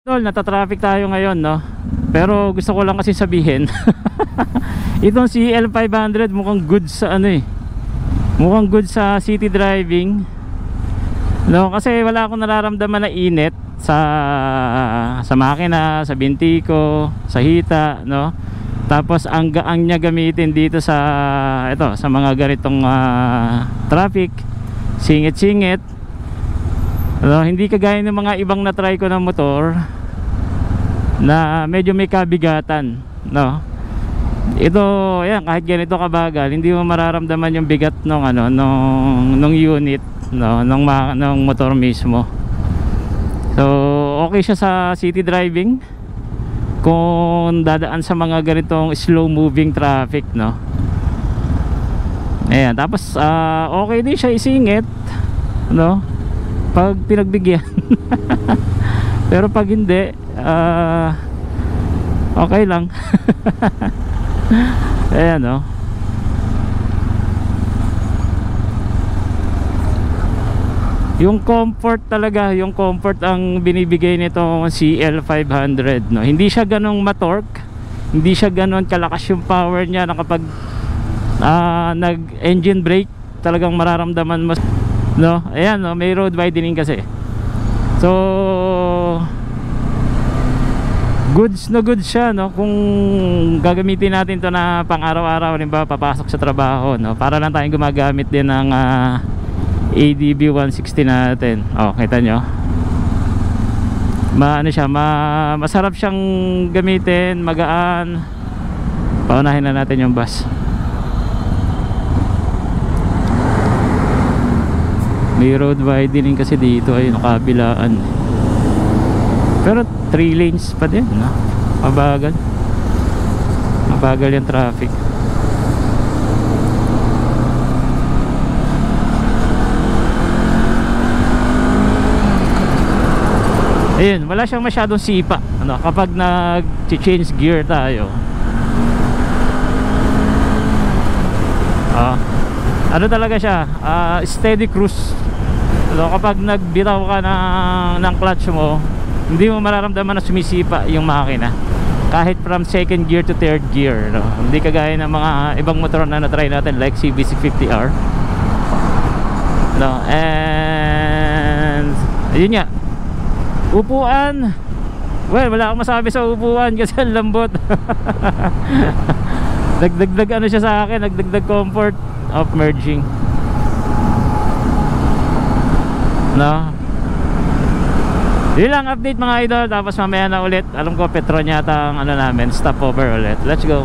Tol, nata-traffic tayo ngayon, no? Pero gusto ko lang kasi sabihin itong CL500 mukhang good sa ano eh, mukhang good sa city driving, no? Kasi wala akong nararamdaman na init sa makina, sa binti ko, sa hita, no? Tapos ang gaang niya gamitin dito sa ito, sa mga ganitong traffic, singit-singit, no? Hindi kagaya ng mga ibang na try ko ng motor na medyo may kabigatan, no? Ito, ayan, kahit ganito kabagal, hindi mo mararamdaman yung bigat nung ano, nung unit, no, nung motor mismo. So, okay siya sa city driving kung dadaan sa mga ganitong slow moving traffic, no? Ayan, tapos okay din siya isingit, no, pag pinagbigyan. Pero pag hindi, okay lang. Ayan, no? Yung comfort talaga, yung comfort ang binibigay nitong CL500, no? Hindi siya ganong matorque, hindi siya ganon kalakas yung power niya na kapag nag-engine brake talagang mararamdaman mo, no? Ayan, no? May road widening kasi. So goods na goods siya, no? Kung gagamitin natin to na pang araw-araw, halimbawa papasok sa trabaho, no? Para lang tayong gumagamit din ng ADB 160 natin. Oh, kita nyo, ano siya, masarap siyang gamitin, magaan. Paunahin na natin yung bus. May road widening kasi dito, ayun, kabilaan. Pero 3 lanes pa din, no? Mabagal yung traffic. Ayun, wala siyang masyadong sipa, ano, kapag nag-change gear tayo. Ano talaga siya, steady cruise. So, kapag nagbitaw ka ng clutch mo, hindi mo mararamdaman na sumisipa yung makina kahit from second gear to third gear, no? Hindi kagaya ng mga ibang motor na na-try natin like CBC50R, no? And ayun nga, upuan, well, wala akong masabi sa upuan kasi ang lambot. Nagdagdag ano siya sa akin, nagdagdag comfort of merging, no? Yun lang update mga idol. Tapos mamaya na ulit, alam ko Petron yata ang ano namin, stopover ulit. Let's go.